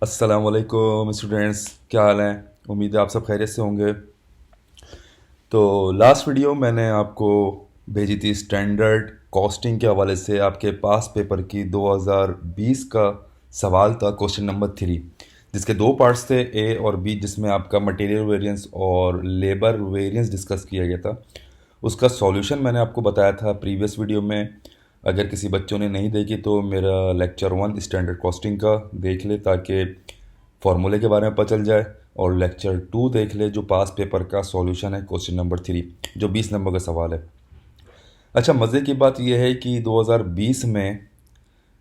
अस्सलाम वालेकुम स्टूडेंट्स, क्या हाल है। उम्मीद है आप सब खैरियत से होंगे। तो लास्ट वीडियो मैंने आपको भेजी थी स्टैंडर्ड कॉस्टिंग के हवाले से आपके पास पेपर की 2020 का सवाल था, क्वेश्चन नंबर 3, जिसके दो पार्ट्स थे, ए और बी, जिसमें आपका मटेरियल वेरिएंस और लेबर वेरिएंस डिस्कस किया गया था। उसका सॉल्यूशन मैंने आपको बताया था प्रीवियस वीडियो में। अगर किसी बच्चों ने नहीं देखी तो मेरा लेक्चर 1 स्टैंडर्ड कॉस्टिंग का देख ले, ताकि फार्मूले के बारे में पता चल जाए, और लेक्चर 2 देख ले जो पास पेपर का सॉल्यूशन है, क्वेश्चन नंबर 3 जो 20 नंबर का सवाल है। अच्छा, मज़े की बात यह है कि 2020 में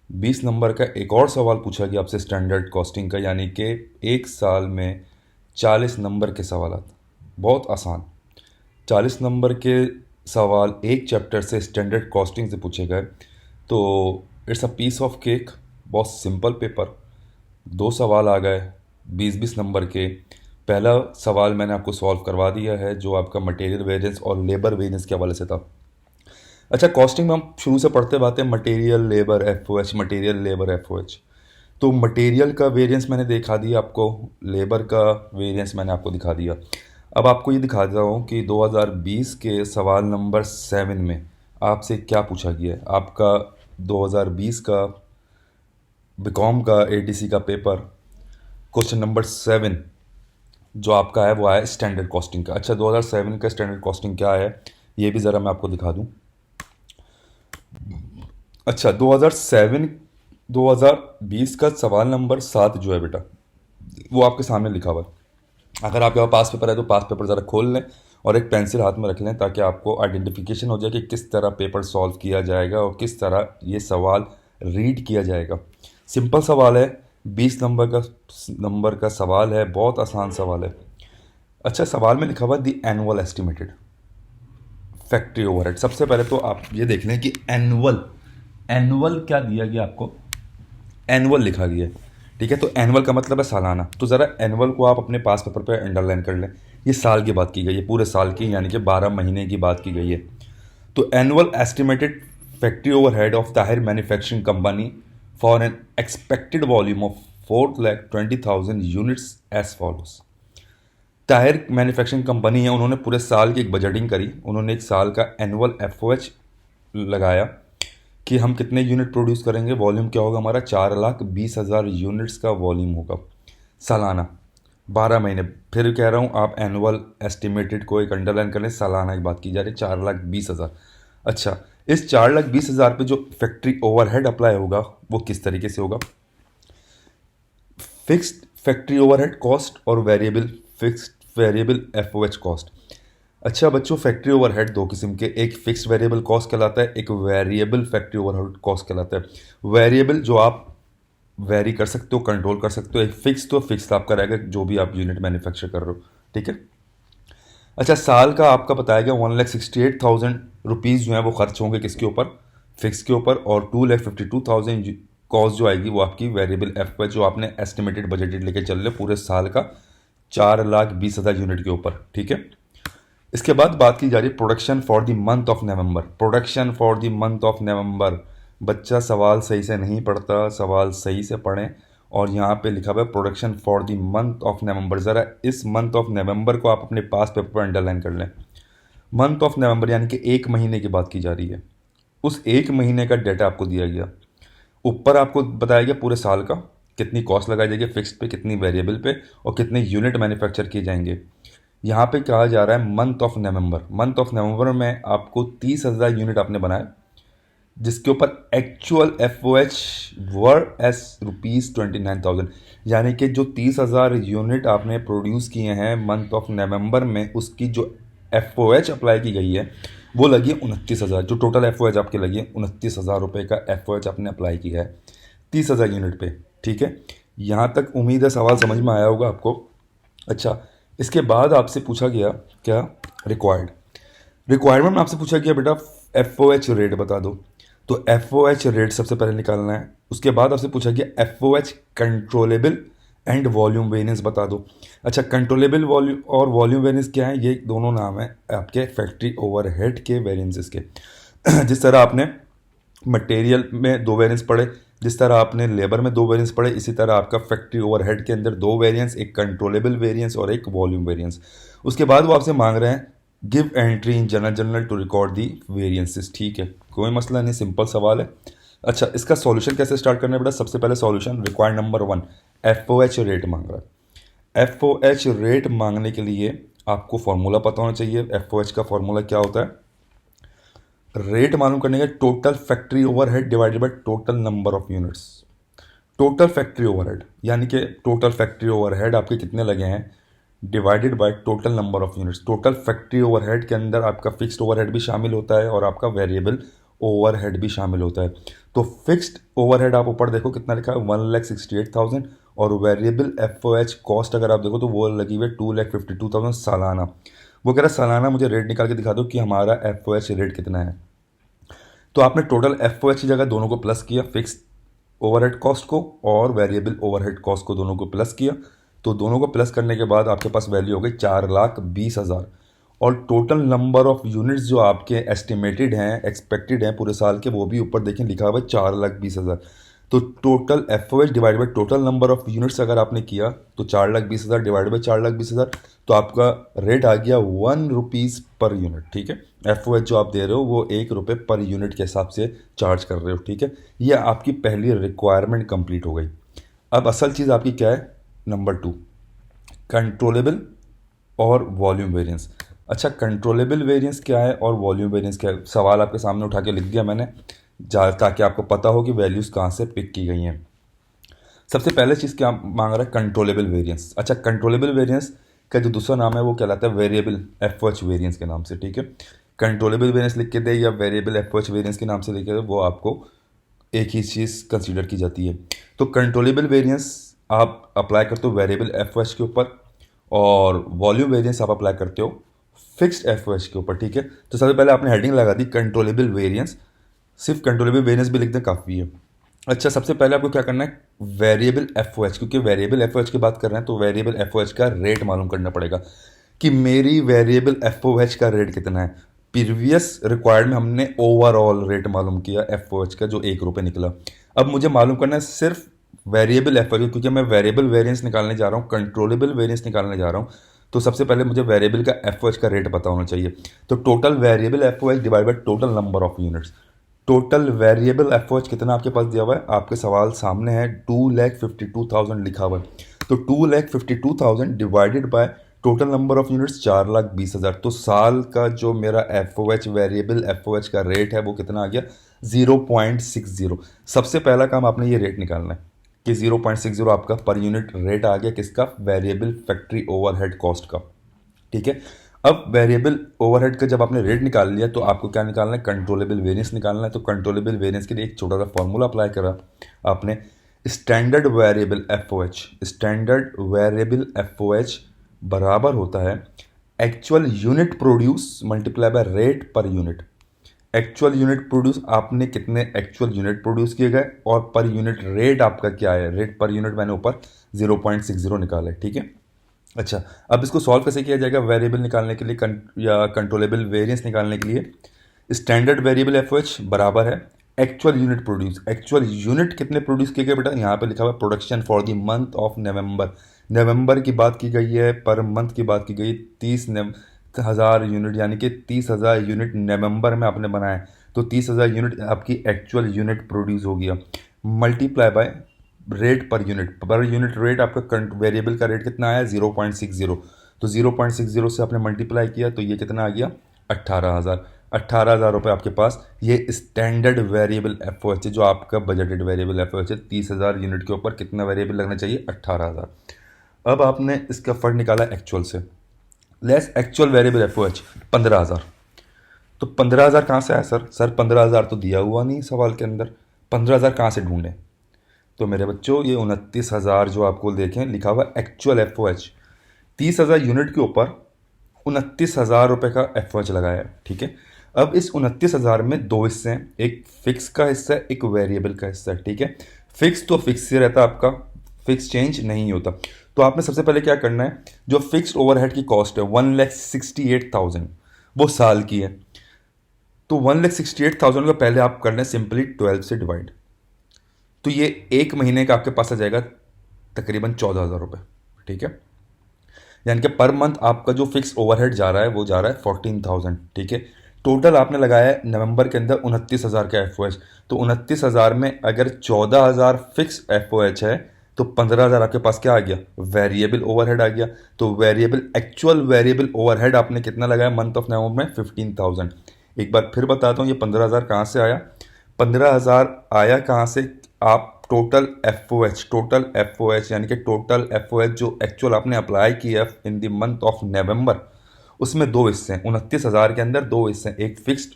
20 नंबर का एक और सवाल पूछा गया आपसे स्टैंडर्ड कॉस्टिंग का, यानी कि एक साल में 40 नंबर के सवाल। बहुत आसान 40 नंबर के सवाल एक चैप्टर से स्टैंडर्ड कॉस्टिंग से पूछे गए। तो it's a piece of cake, बहुत सिंपल पेपर। दो सवाल आ गए 20-20 नंबर के। पहला सवाल मैंने आपको सॉल्व करवा दिया है, जो आपका मटेरियल वेरिएंस और लेबर वेरिएंस के हवाले से था। अच्छा, कॉस्टिंग में हम शुरू से पढ़ते बातें material labour F O H, material labour F O H. तो मटेरियल का वेरिएंस मैंने दिखा दिया आपको, लेबर का वेरिएंस मैंने आपको दिखा दिया। अब आपको ये दिखा देता हूँ कि 2020 के सवाल नंबर 7 में आपसे क्या पूछा गया है। आपका 2020 का बीकॉम का एटीसी का पेपर, क्वेश्चन नंबर 7 जो आपका है वो आया स्टैंडर्ड कॉस्टिंग का। अच्छा, 2007 का स्टैंडर्ड कॉस्टिंग क्या है ये भी ज़रा मैं आपको दिखा दूँ। अच्छा, 2020 का सवाल नंबर 7 जो है बेटा, वो आपके सामने लिखा हुआ है। अगर आपके पास पास पेपर है तो पास पेपर ज़रा खोल लें और एक पेंसिल हाथ में रख लें, ताकि आपको आइडेंटिफिकेशन हो जाए कि किस तरह पेपर सॉल्व किया जाएगा और किस तरह ये सवाल रीड किया जाएगा। सिंपल सवाल है, 20 नंबर का सवाल है, बहुत आसान सवाल है। अच्छा, सवाल में लिखा हुआ the annual estimated factory overhead. सबसे पहले तो आप ये देख लें कि एनुअल एनुअल क्या दिया गया आपको। एनुअल लिखा गया है, ठीक है। तो एनुअल का मतलब है सालाना। तो ज़रा एनुअल को आप अपने पास पेपर पे अंडरलाइन कर लें। ये साल की बात की गई है, पूरे साल की, यानी कि 12 महीने की बात की गई है। तो annual estimated factory overhead of Tahir manufacturing company for an expected volume of 4,20,000 units as follows. Tahir manufacturing company है, उन्होंने पूरे साल की एक बजटिंग करी। उन्होंने एक साल का एनुअल एफ ओ एच लगाया कि हम कितने यूनिट प्रोड्यूस करेंगे, वॉल्यूम क्या होगा हमारा, 4,20,000 यूनिट्स का वॉल्यूम होगा सालाना, 12 महीने। फिर कह रहा हूँ आप एनुअल एस्टिमेटेड को एक अंडरलाइन कर लें, सालाना की बात की जा रही है, 4,20,000। अच्छा, इस 4,20,000 पे जो फैक्ट्री ओवरहेड अप्लाई होगा वो किस तरीके से होगा। फिक्स्ड फैक्ट्री ओवरहेड कॉस्ट और variable F O H cost. अच्छा बच्चों, फैक्ट्री ओवरहेड दो किस्म के, एक फिक्स्ड वेरिएबल कॉस्ट कहलाता है, एक वेरिएबल फैक्ट्री ओवरहेड कॉस्ट कहलाता है। वेरिएबल जो आप वेरी कर सकते हो, कंट्रोल कर सकते हो। एक फिक्स तो फिक्स आपका रहेगा जो भी आप यूनिट मैन्युफैक्चर कर रहे हो, ठीक है। अच्छा, साल का आपका बताया गया 1,68,000 रुपीज़ जो है वो खर्च होंगे किसके ऊपर, फिक्स के ऊपर, और 2,52,000 कॉस्ट जो आएगी वो आपकी वेरिएबल एफ पर, जो आपने एस्टिमेटेड बजटेड लेके चल रहे पूरे साल का 4,20,000 यूनिट के ऊपर, ठीक है। इसके बाद बात की जा रही है production for the month of November. Production for the month of नवंबर। बच्चा सवाल सही से नहीं पढ़ता, सवाल सही से पढ़ें। और यहाँ पे लिखा हुआ है production for the month of नवंबर। ज़रा इस मंथ ऑफ नवंबर को आप अपने पास पेपर पर अंडरलाइन कर लें। मंथ ऑफ नवंबर यानी कि एक महीने की बात की जा रही है। उस एक महीने का डेटा आपको दिया गया। ऊपर आपको बताया गया पूरे साल का कितनी कॉस्ट लगाई जाएगी फिक्स्ड पे, कितनी वेरिएबल पे, और कितने यूनिट मैन्युफैक्चर किए जाएंगे। यहाँ पे कहा जा रहा है month of November. Month of नवंबर में आपको 30,000 यूनिट आपने बनाए, जिसके ऊपर एक्चुअल एफ ओ एच वर एस ₹29,000। यानी कि जो 30,000 यूनिट आपने प्रोड्यूस किए हैं मंथ ऑफ नवंबर में, उसकी जो एफ ओ एच अप्लाई की गई है वो लगी है 29,000। जो टोटल एफ ओ एच आपके लगी है 29,000 रुपये का एफ ओ एच आपने अप्लाई किया है 30,000 यूनिट पे, ठीक है। यहाँ तक उम्मीद है सवाल समझ में आया होगा आपको। अच्छा, इसके बाद आपसे पूछा गया क्या, रिक्वायरमेंट में आपसे पूछा गया बेटा एफ ओ एच रेट बता दो। तो एफ ओ एच रेट सबसे पहले निकालना है। उसके बाद आपसे पूछा गया F O H controllable and volume variance बता दो। अच्छा, कंट्रोलेबल वॉल्यूम और वॉल्यूम वेरिएंस क्या है, ये दोनों नाम है आपके फैक्ट्री ओवरहेड के वेरिएंसेस के। जिस तरह आपने मटेरियल में दो वेरिएंस पढ़े, जिस तरह आपने लेबर में दो वेरिएंस पढ़े, इसी तरह आपका फैक्ट्री ओवरहेड के अंदर दो वेरिएंस, एक कंट्रोलेबल वेरिएंस और एक वॉल्यूम वेरिएंस। उसके बाद वो आपसे मांग रहे हैं give entry in journal to record the variances. ठीक है, कोई मसला नहीं, सिंपल सवाल है। अच्छा, इसका सॉल्यूशन कैसे स्टार्ट करना है बेटा? सबसे पहले solution required number 1, FOH rate मांग रहा है। एफओएच रेट मांगने के लिए आपको फॉर्मूला पता होना चाहिए। एफओएच का फॉर्मूला क्या होता है? रेट मालूम करने का total factory overhead divided by total number of units. Total factory overhead यानी कि टोटल फैक्ट्री ओवरहेड आपके कितने लगे हैं divided by total number of units. Total factory overhead के अंदर आपका फिक्स्ड ओवरहेड भी शामिल होता है और आपका वेरिएबल ओवरहेड भी शामिल होता है। तो फिक्स्ड ओवरहेड आप ऊपर देखो कितना लिखा है 1,68,000 और वेरिएबल एफओएच कॉस्ट अगर आप देखो तो वो लगी हुई 2,52,000 सालाना। वो कह रहा है सालाना मुझे रेट निकाल के दिखा दो कि हमारा एफओएच रेट कितना है। तो आपने टोटल एफओएच की जगह दोनों को प्लस किया, फिक्स ओवरहेड कॉस्ट को और वेरिएबल ओवरहेड कॉस्ट को दोनों को प्लस किया। तो दोनों को प्लस करने के बाद आपके पास वैल्यू हो गई 4,20,000 और टोटल नंबर ऑफ यूनिट्स जो आपके एस्टिमेटेड हैं, एक्सपेक्टेड हैं पूरे साल के, वो भी ऊपर देखें लिखा हुआ है 4,20,000। तो total FOH divide by total number of units अगर आपने किया तो 4,20,000 डिवाइड बाई 4,20,000 तो आपका रेट आ गया ₹1 पर यूनिट। ठीक है, एफओएच जो आप दे रहे हो वो ₹1 पर यूनिट के हिसाब से चार्ज कर रहे हो। ठीक है, ये आपकी पहली रिक्वायरमेंट कंप्लीट हो गई। अब असल चीज़ आपकी क्या है? नंबर 2, कंट्रोलेबल और वॉल्यूम वेरिएंस। अच्छा, कंट्रोलेबल वेरिएंस क्या है और वॉल्यूम वेरिएंस क्या है? सवाल आपके सामने उठा के लिख दिया मैंने ताकि आपको पता हो कि वैल्यूज़ कहाँ से पिक की गई हैं। सबसे पहले चीज़ क्या मांग रहा है? Controllable variance. अच्छा, कंट्रोलेबल वेरिएंस का जो दूसरा नाम है वो कहलाता है वेरिएबल एफओएच वेरिएंस के नाम से। ठीक है, कंट्रोलेबल वेरिएंस लिख के दे या वेरिएबल एफओएच वेरिएंस के नाम से लिखे वो आपको एक ही चीज़ कंसीडर की जाती है। तो कंट्रोलेबल वेरिएंस आप अप्लाई करते हो वेरिएबल एफओएच के ऊपर और वॉल्यूम वेरिएंस आप अप्लाई करते हो फिक्स्ड एफओएच के ऊपर। ठीक है, तो सबसे पहले आपने हेडिंग लगा दी कंट्रोलेबल वेरिएंस, सिर्फ कंट्रोलेबल वेरिएंस भी लिख दें काफ़ी है। अच्छा, सबसे पहले आपको क्या करना है? वेरिएबल एफओएच, क्योंकि वेरिएबल एफओएच की बात कर रहे हैं तो वेरिएबल एफओएच का रेट मालूम करना पड़ेगा कि मेरी वेरिएबल एफओएच का रेट कितना है। प्रीवियस रिक्वायर्ड में हमने ओवरऑल रेट मालूम किया एफओएच का जो ₹1 निकला। अब मुझे मालूम करना है सिर्फ वेरिएबल एफओएच, क्योंकि मैं वेरिएबल वेरिएंस निकालने जा रहा हूँ, कंट्रोलेबल वेरिएंस निकालने जा रहा हूँ। तो सबसे पहले मुझे वेरिएबल का एफओएच का रेट पता होना चाहिए। तो total variable FOH divide by total number of units. Total variable FOH कितना आपके पास दिया हुआ है? आपके सवाल सामने है 2,52,000 लिखा हुआ है। तो 2,52,000 divided by total number of units 4,20,000। तो साल का जो मेरा एफओएच वेरिएबल एफओएच का रेट है वो कितना आ गया? 0.60। सबसे पहला काम आपने ये रेट निकालना है कि 0.60 आपका पर यूनिट रेट आ गया किसका? वेरिएबल फैक्ट्री ओवरहेड कॉस्ट का। ठीक है, अब वेरिएबल ओवरहेड का जब आपने रेट निकाल लिया तो आपको क्या निकालना है? कंट्रोलेबल वेरिएंस निकालना है। तो कंट्रोलेबल वेरिएंस के लिए एक छोटा सा फॉर्मूला अप्लाई करा आपने, standard variable FOH. Standard variable FOH बराबर होता है actual unit produce multiply by rate per unit. Actual unit produce आपने कितने एक्चुअल यूनिट प्रोड्यूस किए गए और पर यूनिट रेट आपका क्या है? रेट पर यूनिट मैंने ऊपर 0.60 निकाला है। ठीक है, अच्छा, अब इसको सॉल्व कैसे किया जाएगा? वेरिएबल निकालने के लिए या कंट्रोलेबल वेरिएंस निकालने के लिए स्टैंडर्ड वेरिएबल एफओएच बराबर है actual unit produce. Actual unit कितने प्रोड्यूस किए गए बेटा? यहाँ पे लिखा हुआ है production for the month of November. नवंबर की बात की गई है, पर मंथ की बात की गई 30,000 यूनिट, यानी कि 30,000 यूनिट नवंबर में आपने बनाया। तो 30,000 यूनिट आपकी एक्चुअल यूनिट प्रोड्यूस हो गया multiply by rate per unit rate आपका वेरिएबल का रेट कितना आया? 0.60। तो 0.60 से आपने मल्टीप्लाई किया तो ये कितना आ गया? 18,000। 18,000 रुपये आपके पास ये स्टैंडर्ड वेरिएबल एफओएच है जो आपका बजटेड वेरिएबल एफओएच है। 30,000 यूनिट के ऊपर कितना वेरिएबल लगना चाहिए? 18,000। अब आपने इसका फर्क निकाला एक्चुअल से, लेस एक्चुअल वेरिएबल एफओएच 15,000। तो 15,000 कहाँ से आया सर 15,000 तो दिया हुआ नहीं सवाल के अंदर, 15,000 कहाँ से ढूंढें? तो मेरे बच्चों ये 29,000 जो आपको देखें लिखा हुआ एक्चुअल एफओएच, 30,000 यूनिट के ऊपर 29,000 रुपये का एफओएच लगाया है। ठीक है, अब इस 29,000 में दो हिस्से हैं, एक फिक्स का हिस्सा है, एक वेरिएबल का हिस्सा है। ठीक है, फिक्स तो फिक्स ही रहता है आपका, फिक्स चेंज नहीं होता। तो आपने सबसे पहले क्या करना है, जो फिक्स्ड ओवरहेड की कॉस्ट है 1,68,000 वो साल की है। तो 1,68,000 का पहले आप करना है सिंपली 12 से डिवाइड। तो ये एक महीने का आपके पास आ जाएगा तकरीबन 14,000 रुपये, ठीक है। यानी कि पर मंथ आपका जो फिक्स ओवरहेड जा रहा है वो जा रहा है 14,000, ठीक है। टोटल आपने लगाया है नवंबर के अंदर 29,000 का एफ, तो 29,000 में अगर 14,000 फिक्स एफ है तो 15,000 आपके पास क्या आ गया, वेरिएबल ओवरहेड आ गया। तो एक्चुअल वेरिएबल ओवरहेड आपने कितना लगाया मंथ ऑफ नवंबर में, 15,000। एक बार फिर बताता हूँ ये 15,000 कहाँ से आया। 15,000 आया कहाँ से, आप टोटल एफ ओ एच यानी कि टोटल एफ ओ एच जो एक्चुअल आपने अप्लाई किया इन द मंथ ऑफ नवंबर, उसमें दो हिस्से हैं। 29,000 के अंदर दो हिस्से हैं, एक फिक्स्ड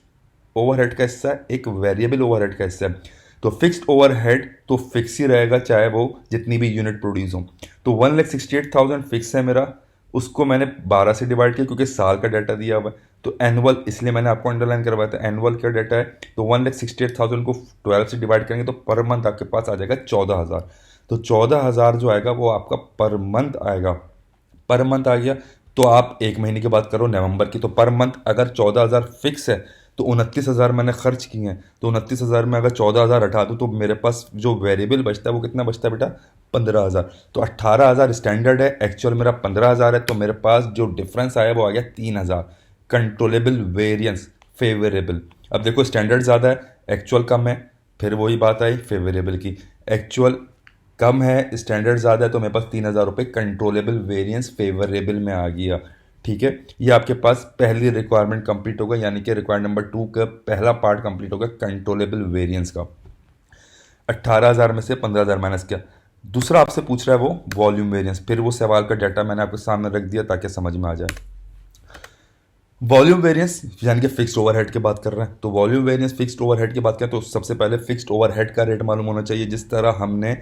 ओवरहेड का हिस्सा है, एक वेरिएबल ओवरहेड का हिस्सा है। तो फिक्स्ड ओवरहेड तो फिक्स ही रहेगा चाहे वो जितनी भी यूनिट प्रोड्यूस हो। तो 1,68,000 फिक्स है मेरा, उसको मैंने 12 से डिवाइड किया क्योंकि साल का डाटा दिया हुआ है। तो एनुअल इसलिए मैंने आपको अंडरलाइन करवाया था, एनुअल क्या डाटा है। तो 1,68,000 को 12 से डिवाइड करेंगे तो पर मंथ आपके पास आ जाएगा 14,000। तो 14,000 जो आएगा वो आपका पर मंथ आएगा। पर मंथ आ गया। तो आप एक महीने की बात करो नवंबर की, तो पर मंथ अगर 14,000 फिक्स है तो 29,000 मैंने खर्च किए हैं, तो 29,000 में अगर 14,000 हटा दूँ तो मेरे पास जो वेरिएबल बचता है वो कितना बचता है बेटा, 15,000। तो 18,000 स्टैंडर्ड है, एक्चुअल मेरा 15,000 है, तो मेरे पास जो डिफरेंस आया वो आ गया 3,000। Controllable variance favourable. अब देखो स्टैंडर्ड ज़्यादा है, एक्चुअल कम है, फिर वही बात आई फेवरेबल की। एक्चुअल कम है, स्टैंडर्ड ज़्यादा है, तो मेरे पास 3,000 रुपये कंट्रोलेबल वेरिएंस फेवरेबल में आ गया, ठीक है। ये आपके पास पहली रिक्वायरमेंट कंप्लीट होगा, यानी कि रिक्वायरमेंट नंबर 2 का पहला पार्ट कंप्लीट होगा कंट्रोलेबल वेरिएंस का। 18,000 में से 15,000 माइनस किया। दूसरा आपसे पूछ रहा है वो वॉल्यूम वेरिएंस, फिर वो सवाल का डाटा मैंने आपके सामने रख दिया ताकि समझ में आ जाए। वॉल्यूम वेरिएंस यानी कि फिक्स्ड ओवरहेड की बात कर रहे हैं, तो वॉल्यूम वेरिएंस फिक्स्ड ओवरहेड की बात करें तो सबसे पहले फिक्स्ड ओवरहेड का रेट मालूम होना चाहिए। जिस तरह हमने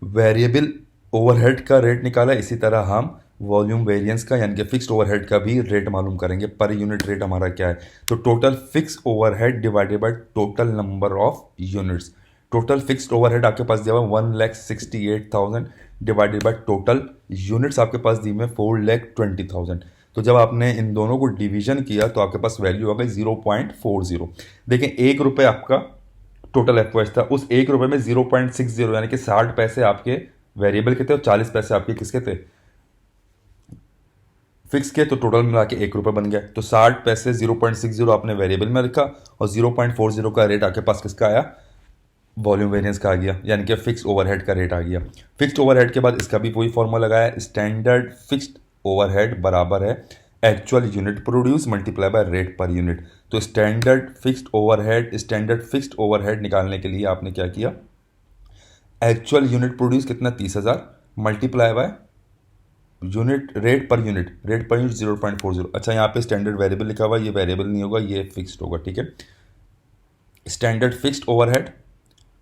वेरिएबल ओवरहेड का रेट निकाला, इसी तरह हम वॉल्यूम वेरिएंस का यानी कि फिक्स्ड ओवरहेड का भी रेट मालूम करेंगे। पर यूनिट रेट हमारा क्या है, तो total fix overhead divided by total number of units. Total fixed overhead आपके पास दिया हुआ 1,68,000 डिवाइडेड बाय टोटल यूनिट्स आपके पास दी में 4,20,000। तो जब आपने इन दोनों को डिवीजन किया तो आपके पास वैल्यू आ गई 0.40। देखें 1 रुपये आपका टोटल एफ था, उस 1 रुपये में 0.60 यानी कि 60 पैसे आपके वेरिएबल के थे और 40 पैसे आपके किसके थे, फिक्स के। तो टोटल मिला के 1 रुपये बन गया। तो 60 पैसे 0.60 आपने वेरिएबल में रखा और 0.40 का रेट आपके पास किसका आया, वॉल्यूम वेरिएंस का आ गया, यानी कि फिक्स ओवरहेड का रेट आ गया। फिक्स्ड ओवरहेड के बाद इसका भी वही फॉर्मूला लगाया, स्टैंडर्ड फिक्स्ड ओवरहेड बराबर है actual unit produce multiply by rate per unit. तो स्टैंडर्ड फिक्स्ड ओवरहेड निकालने के लिए आपने क्या किया, एक्चुअल यूनिट प्रोड्यूस कितना 30,000 multiply by unit rate per unit 0.40। अच्छा यहाँ पे स्टैंडर्ड वेरिएबल लिखा हुआ है, ये वेरिएबल नहीं होगा, ये फिक्स्ड होगा, ठीक है। Standard fixed overhead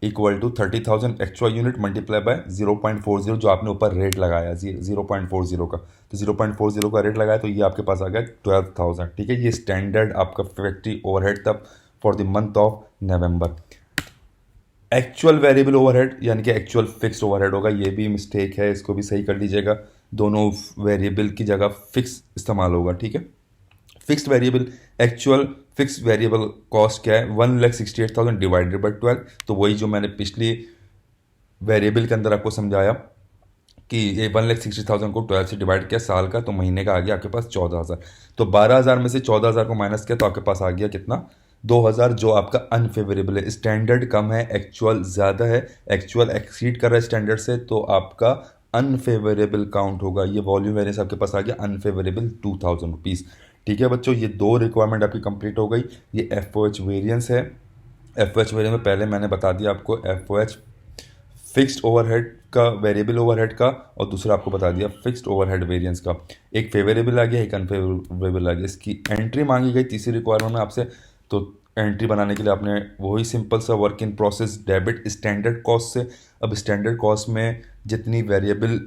equal to 30,000 actual unit multiply by 0.40 जो आपने ऊपर रेट लगाया 0.40 का। तो 0.40 का रेट लगाया तो ये आपके पास आ गया 12,000, ठीक है। ये स्टैंडर्ड आपका फैक्ट्री ओवरहेड था for the month of November. Actual variable overhead यानी कि एक्चुअल फिक्स्ड ओवरहेड होगा, ये भी मिस्टेक है, इसको भी सही कर लीजिएगा। दोनों वेरिएबल की जगह फिक्स इस्तेमाल होगा, ठीक है। Fixed variable actual fix variable cost क्या है, 1,68,000 डिवाइडेड बाई 12। तो वही जो मैंने पिछली वेरिएबल के अंदर आपको समझाया कि ये 1,60,000 को 12 से डिवाइड किया साल का, तो महीने का आ गया आपके पास 14,000। तो 12,000 में से 14,000 को माइनस किया तो आपके पास आ गया कितना, 2,000, जो आपका अनफेवरेबल है। स्टैंडर्ड कम है, एक्चुअल ज़्यादा है, एक्चुअल एक्सीड कर रहा है स्टैंडर्ड से, तो आपका अनफेवरेबल काउंट होगा। ये वॉल्यूम वेरिएंस आपके पास आ गया अनफेवरेबल 2,000 रुपीज़, ठीक है बच्चों। ये दो रिक्वायरमेंट आपकी कंप्लीट हो गई। ये एफ ओ एच वेरियंस है। एफ ओ एच वेरियंस में पहले मैंने बता दिया आपको F O H fixed overhead का, वेरिएबल ओवरहेड का, और दूसरा आपको बता दिया फिक्स्ड ओवरहेड वेरिएंस का। एक फेवरेबल आ गया, एक अनफेवरेबल आ गया। इसकी एंट्री मांगी गई तीसरी रिक्वायरमेंट में आपसे, तो एंट्री बनाने के लिए आपने वही सिंपल सा work in process debit standard cost से। अब स्टैंडर्ड कॉस्ट में जितनी वेरिएबल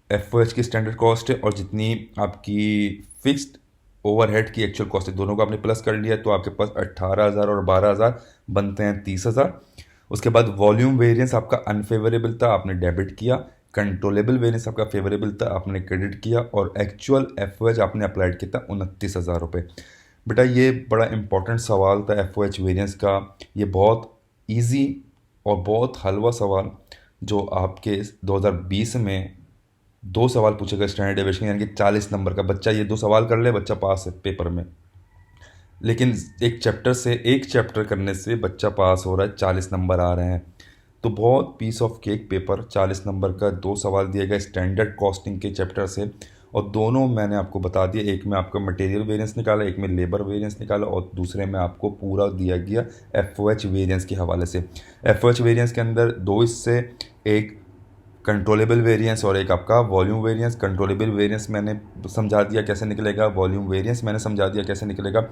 एफ ओ एच की स्टैंडर्ड कॉस्ट है और जितनी आपकी फिक्स्ड ओवरहेड की एक्चुअल कॉस्ट है, दोनों को आपने प्लस कर लिया, तो आपके पास 18,000 और 12,000 बनते हैं 30,000। उसके बाद वॉल्यूम वेरिएंस आपका अनफेवरेबल था, आपने डेबिट किया। कंट्रोलेबल वेरिएंस आपका फेवरेबल था, आपने क्रेडिट किया। और एक्चुअल एफ ओ एच आपने अप्लाइड किया था 29,000 रुपये। बेटा ये बड़ा इंपॉर्टेंट सवाल था एफ ओ एच वेरिएंस का, ये बहुत ईजी और बहुत हलवा सवाल जो आपके 2020 में 2 सवाल पूछे गए स्टैंडर्ड डेविएशन, यानी कि 40 नंबर का। बच्चा ये 2 सवाल कर ले, बच्चा पास है पेपर में। लेकिन एक चैप्टर करने से बच्चा पास हो रहा है, 40 नंबर आ रहे हैं। तो बहुत piece of cake paper, 40 number का 2 सवाल दिए गए स्टैंडर्ड कॉस्टिंग के चैप्टर से। और दोनों मैंने आपको बता दिया, एक में आपका मटेरियल वेरिएंस निकाला, एक में लेबर वेरिएंस निकाला, और दूसरे में आपको पूरा दिया गया एफ वेरिएंस के हवाले से। एफ वेरिएंस के अंदर 2 हिस्से, एक कंट्रोलेबल वेरिएंस और एक आपका वॉल्यूम वेरिएंस। कंट्रोलेबल वेरिएंस मैंने समझा दिया कैसे निकलेगा, वॉल्यूम वेरिएंस मैंने समझा दिया कैसे निकलेगा।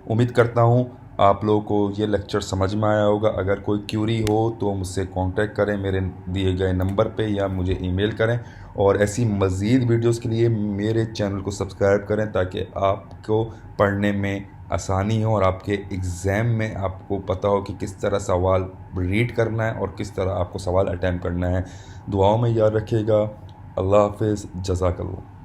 उम्मीद करता हूँ आप लोगों को ये लेक्चर समझ में आया होगा। अगर कोई क्यूरी हो तो मुझसे कांटेक्ट करें मेरे दिए गए नंबर पे, या मुझे ईमेल करें। और ऐसी मज़ीद वीडियोस के लिए मेरे चैनल को सब्सक्राइब करें, ताकि आपको पढ़ने में आसानी हो और आपके एग्ज़ाम में आपको पता हो कि किस तरह सवाल रीड करना है और किस तरह आपको सवाल अटैम्प्ट करना है। दुआओं में याद रखिएगा। अल्लाह हाफ़िज़, जज़ाकल्लाह।